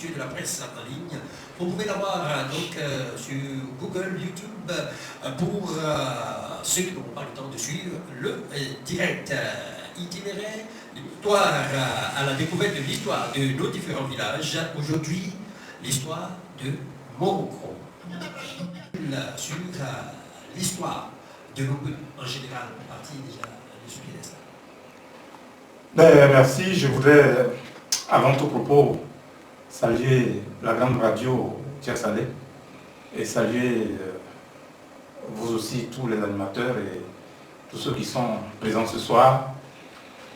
l'actualité de la presse en ligne. Vous pouvez l'avoir donc sur Google, YouTube, pour ceux qui n'auront pas le temps de suivre le direct itinéraire, l'histoire à la découverte de l'histoire de nos différents villages. Aujourd'hui, l'histoire de Morocco. Sur l'histoire de nos peuples en général, partie déjà de ce piédestal. Merci. Je voudrais, avant tout propos, saluer la grande radio Tiersalé et saluer vous aussi, tous les animateurs et tous ceux qui sont présents ce soir,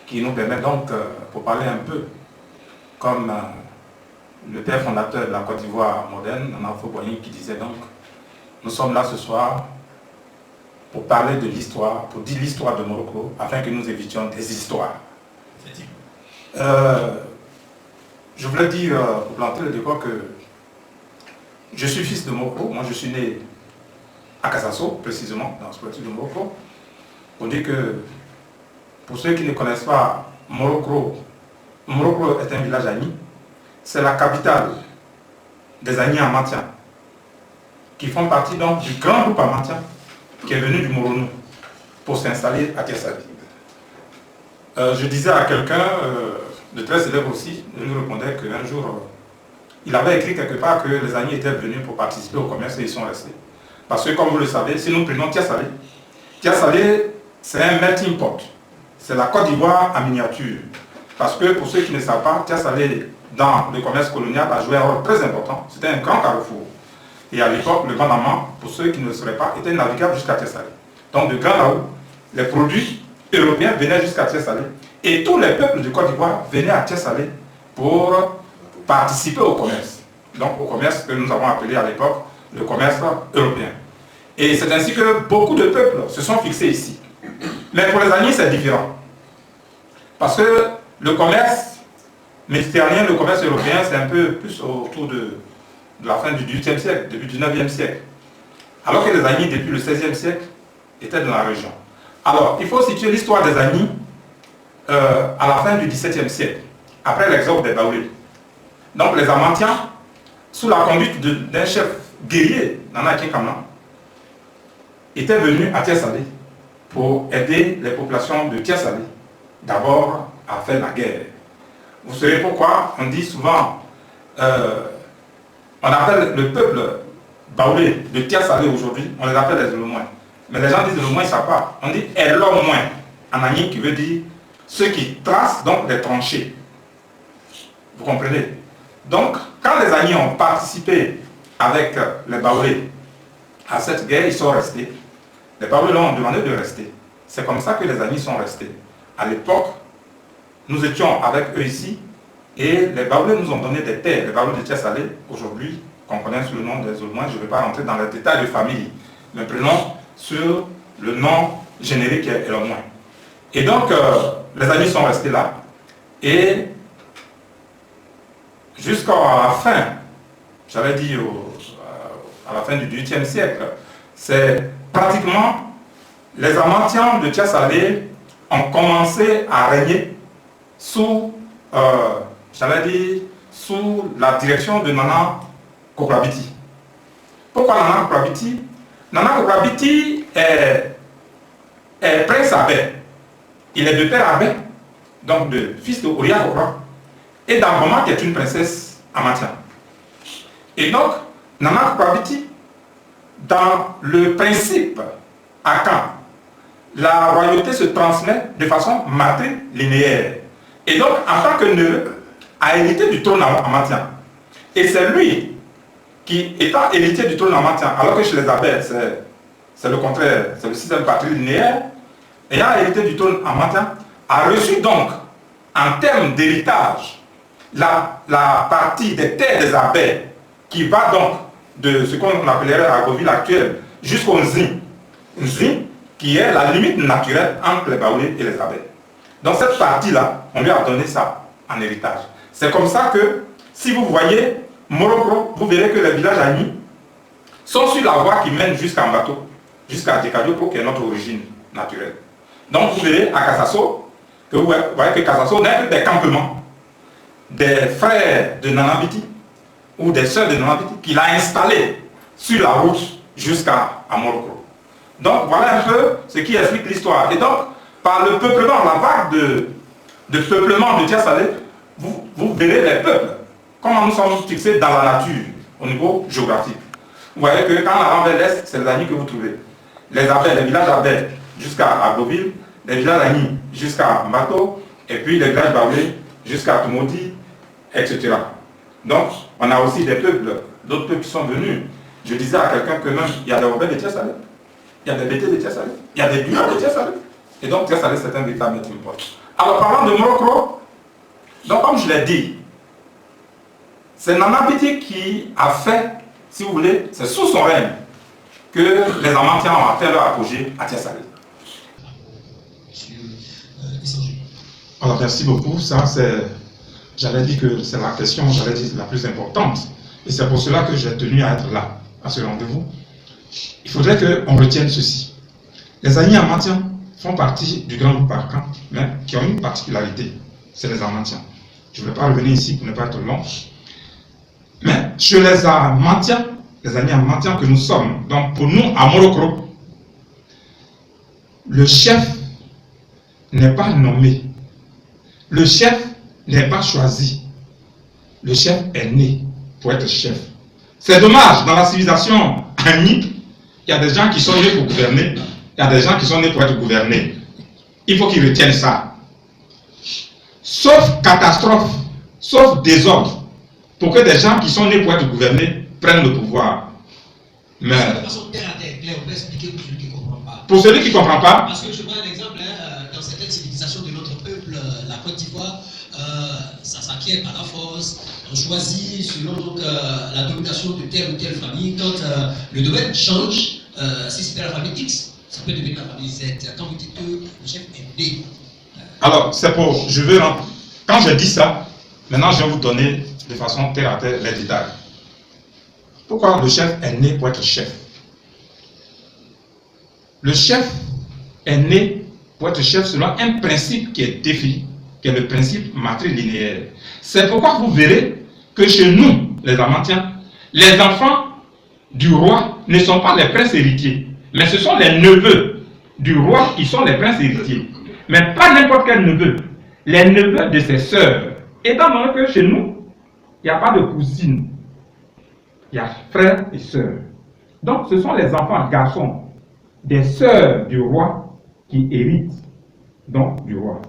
qui nous permettent donc, pour parler un peu, comme le père fondateur de la Côte d'Ivoire moderne, Nana Houphouët-Boigny, qui disait donc, nous sommes là ce soir pour parler de l'histoire, pour dire l'histoire de Morocco, afin que nous évitions des histoires. Je voulais dire, pour planter le décor, que je suis fils de Morocco. Moi, je suis né à Kassasso, précisément, dans ce petit de Morocco. On dit que, pour ceux qui ne connaissent pas Morocco, Morocco est un village Agni. C'est la capitale des Agni Amantiens, qui font partie donc du grand groupe Amantien qui est venu du Moronou pour s'installer à Tiersalé. Je disais à quelqu'un, de très célèbre aussi, il nous répondait qu'un jour, il avait écrit quelque part que les Agni étaient venus pour participer au commerce et ils sont restés. Parce que comme vous le savez, si nous prenons Tiersalé, Tiersalé c'est un melting pot. C'est la Côte d'Ivoire en miniature. Parce que pour ceux qui ne savent pas, Tiersalé dans le commerce colonial a joué un rôle très important. C'était un grand carrefour. Et à l'époque, le Grand Daman, pour ceux qui ne le sauraient pas, était navigable jusqu'à Tiersalé. Donc de Grand Laou, les produits européens venaient jusqu'à Tiersalé. Et tous les peuples de Côte d'Ivoire venaient à Tiersalé pour participer au commerce. Donc au commerce que nous avons appelé à l'époque le commerce européen. Et c'est ainsi que beaucoup de peuples se sont fixés ici. Mais pour les Agni, c'est différent. Parce que le commerce méditerranéen, le commerce européen, c'est un peu plus autour de la fin du XVIIIe siècle, début du IXe siècle. Alors que les Agni, depuis le XVIe siècle, étaient dans la région. Alors, il faut situer l'histoire des Agni à la fin du XVIIe siècle, après l'exode des Baoulés. Donc les Amantiens, sous la conduite d'un chef guerrier, Nana Kamlan, étaient venus à Tiersalé pour aider les populations de Tiersalé, d'abord à faire la guerre. Vous savez pourquoi on dit souvent, on appelle le peuple baoulé de Tiersalé aujourd'hui, on les appelle les Olomoins. Mais les gens disent Olomoins, ils ne savent pas. On dit Elomoins, en Agni, qui veut dire ceux qui tracent donc les tranchées. Vous comprenez? Donc, quand les Agni ont participé avec les Baoulés à cette guerre, ils sont restés. Les Baoulés leur ont demandé de rester. C'est comme ça que les Agni sont restés. À l'époque, nous étions avec eux ici, et les Baoulés nous ont donné des terres. Les Baoulés de Tiersalé, aujourd'hui, qu'on connaît sous le nom des Olomoins, je ne vais pas rentrer dans les détails de famille, mais prenons sur le nom générique qui est Elomoin. Et donc, les Agni sont restés là, et jusqu'à la fin, j'avais dit à la fin du XVIIIe siècle, c'est pratiquement les Amantiens de Tiersalé ont commencé à régner sous, j'allais dire, sous la direction de Nana Kokrabiti. Pourquoi Nana Kokrabiti? Nana Kokrabiti est prince abbé. Il est de père abbé, donc de fils de Oria Kokra, et d'Amboma qui est une princesse amantienne. Et donc, Nana Kokrabiti, dans le principe akan, la royauté se transmet de façon matrilinéaire. Et donc, en tant que neveu, a hérité du trône amantien. Et c'est lui qui, étant héritier du trône amantien, alors que chez les abbés, c'est le contraire, c'est le système patrilinéaire, ayant hérité du trône amantien, a reçu donc, en termes d'héritage, la partie des terres des abbés, qui va donc de ce qu'on appellerait la Goville actuelle jusqu'au Nzin. Nzin, qui est la limite naturelle entre les Baoulés et les abbés. Donc cette partie-là, on lui a donné ça en héritage. C'est comme ça que, si vous voyez Morocco, vous verrez que les villages Agni sont sur la voie qui mène jusqu'à Mbato, jusqu'à Djekadioko, qui est notre origine naturelle. Donc vous verrez à Kassasso, que vous voyez que Kassasso n'est que des campements des frères de Nanabiti ou des sœurs de Nonambiti qu'il a installées sur la route jusqu'à Morocco. Donc voilà un peu ce qui explique l'histoire. Et donc, par le peuplement, la vague de peuplement de Tia-Salé, vous verrez les peuples, comment nous sommes fixés dans la nature, au niveau géographique. Vous voyez que quand on avance vers l'est, c'est les Agnis que vous trouvez. Les Abels, les villages Abels jusqu'à Agoville, les villages Agnis jusqu'à Mato, et puis les villages Babé jusqu'à Tumodi, etc. Donc, on a aussi des peuples, d'autres peuples qui sont venus. Je disais à quelqu'un que même, il y a des rebelles de Tia-Salé, il y a des Bétés de Tia-Salé, il y a des Bureaux de Tia-Salé. Et donc, Tia-Salé, c'est un véritable maître impôt. Alors, parlant de Morocco, donc comme je l'ai dit, c'est Nonambiti qui a fait, si vous voulez, c'est sous son règne que les Amantiens ont atteint leur apogée à Tia-Salé. Alors, merci beaucoup. Ça, c'est, j'allais dire que c'est la question, j'allais dire, la plus importante. Et c'est pour cela que j'ai tenu à être là, à ce rendez-vous. Il faudrait qu'on retienne ceci. Les Agnis Amantiens font partie du grand groupe Arcan, mais qui ont une particularité, c'est les Amantiens. Je ne vais pas revenir ici pour ne pas être long. Mais chez les Amantiens, les Agnis Amantiens que nous sommes, donc pour nous, à Morocco, le chef n'est pas nommé. Le chef n'est pas choisi. Le chef est né pour être chef. C'est dommage, dans la civilisation Agni, il y a des gens qui sont nés pour gouverner, il y a des gens qui sont nés pour être gouvernés. Il faut qu'ils retiennent ça. Sauf catastrophe, sauf désordre, pour que des gens qui sont nés pour être gouvernés prennent le pouvoir. Mais pour celui qui ne comprend pas, parce que je prends un exemple, dans certaines civilisations de notre peuple, la Côte d'Ivoire, ça s'acquiert par la force, on choisit selon donc, la domination de telle ou telle famille. Quand le domaine change, si c'était la famille X, ça peut devenir la famille Z. Quand vous dites que le chef est né. Alors, c'est pour, quand je dis ça, maintenant je vais vous donner de façon terre à terre les détails. Pourquoi le chef est né pour être chef? Le chef est né pour être chef selon un principe qui est défini, qui est le principe matrilinéaire. C'est pourquoi vous verrez que chez nous, les Amantiens, les enfants du roi ne sont pas les princes héritiers, mais ce sont les neveux du roi qui sont les princes héritiers. Mais pas n'importe quel neveu, les neveux de ses sœurs. Étant donné que chez nous, il n'y a pas de cousine, il y a frères et sœurs. Donc ce sont les enfants garçons des sœurs du roi qui héritent donc du roi.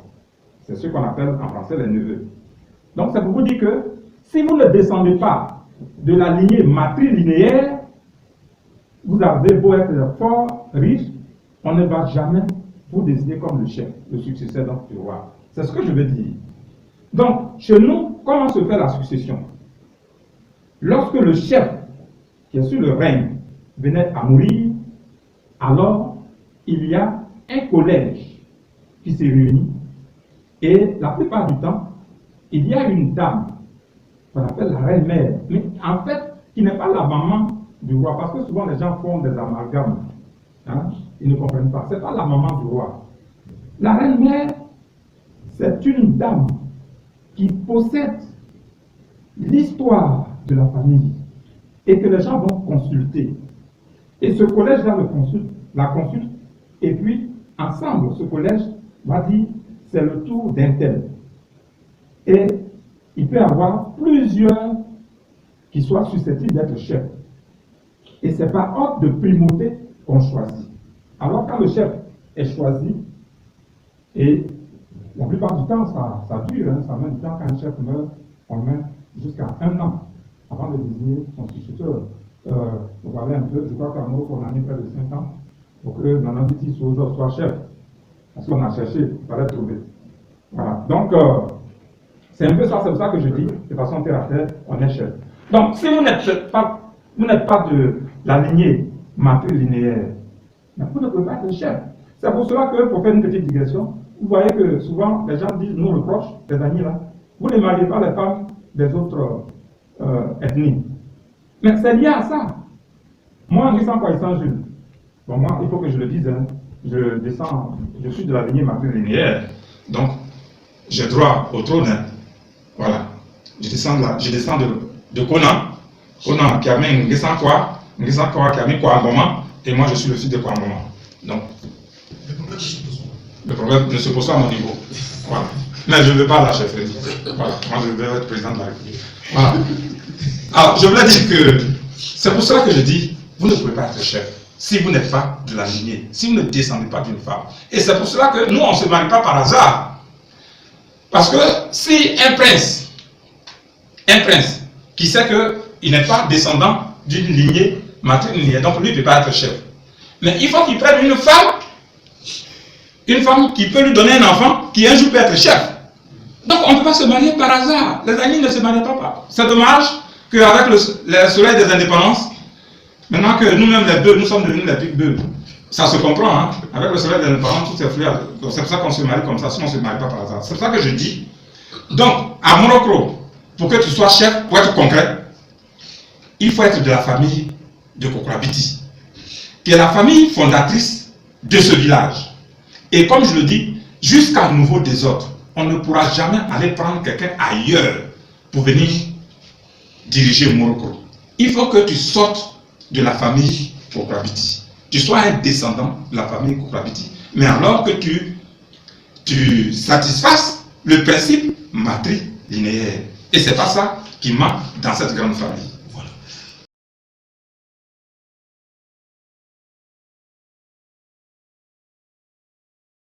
C'est ce qu'on appelle en français les neveux. Donc ça vous dire que si vous ne descendez pas de la lignée matrilinéaire, vous avez beau être fort, riche, on ne va jamais vous désigner comme le chef, le successeur donc, du roi. C'est ce que je veux dire. Donc, chez nous, comment se fait la succession? Lorsque le chef qui est sur le règne venait à mourir, alors il y a un collège qui s'est réuni et la plupart du temps, il y a une dame qu'on appelle la reine-mère, mais en fait, qui n'est pas la maman du roi, parce que souvent les gens font des amalgames. Hein? Ils ne comprennent pas. Ce n'est pas la maman du roi. La reine-mère, c'est une dame qui possède l'histoire de la famille et que les gens vont consulter. Et ce collège-là la consulte, et puis, ensemble, ce collège va dire, c'est le tour d'un tel. Et il peut y avoir plusieurs qui soient susceptibles d'être chefs. Et c'est par ordre de primauté qu'on choisit. Alors quand le chef est choisi, et la plupart du temps, ça dure, hein, ça met du temps quand un chef meurt, on le met jusqu'à 1 an avant de désigner son successeur. Vous parlez un peu, je crois qu'à Morocco, on a mis près de 5 ans pour que Nonambiti soit chef. Parce qu'on a cherché, il fallait trouver. Voilà. Donc, c'est un peu ça, c'est pour ça que je dis, de façon terre à terre, on est chef. Donc, si vous n'êtes pas de la lignée matrilinéaire, vous ne pouvez pas être chef. C'est pour cela que, pour faire une petite digression, vous voyez que souvent, les gens disent, nous, le proche, les amis là, vous ne mariez pas les femmes des autres ethnies. Mais c'est lié à ça. Moi, je sens quoi, il sent Jules. Bon, moi, il faut que je le dise, hein. Je suis de la lignée matrilinéaire. Donc, j'ai droit au trône. Hein. Voilà. Je descends de Conan, non, qui a mis Ngesankwa, qui a mis Kouamboma, et moi je suis le fils de Kouamboma. Donc, le problème ne se pose pas à mon niveau. Voilà. Mais je ne veux pas la chefferie. Voilà. Moi je veux être président de la République. Voilà. Alors, je voulais dire que c'est pour cela que je dis, vous ne pouvez pas être chef si vous n'êtes pas de la lignée, si vous ne descendez pas d'une femme. Et c'est pour cela que nous, on ne se marie pas par hasard. Parce que si un prince qui sait qu'il n'est pas descendant d'une lignée matrilinéaire, donc lui ne peut pas être chef. Mais il faut qu'il prenne une femme qui peut lui donner un enfant qui un jour peut être chef. Donc on ne peut pas se marier par hasard. Les amis ne se marient pas. C'est dommage qu'avec le soleil des indépendances, maintenant que nous-mêmes les bœufs, nous sommes devenus les big bœufs. Ça se comprend, hein? Avec le soleil des indépendances, tout est fluide. Donc c'est pour ça qu'on se marie comme ça, sinon on ne se marie pas par hasard. C'est pour ça que je dis, donc à Morocco, pour que tu sois chef, pour être concret, il faut être de la famille de Kokrabiti, qui est la famille fondatrice de ce village. Et comme je le dis, jusqu'à nouveau désordre, on ne pourra jamais aller prendre quelqu'un ailleurs pour venir diriger Morocco. Il faut que tu sortes de la famille Kokrabiti. Tu sois un descendant de la famille Kokrabiti, mais alors que tu satisfasses le principe matrilinéaire. Et c'est pas ça qui manque dans cette grande famille.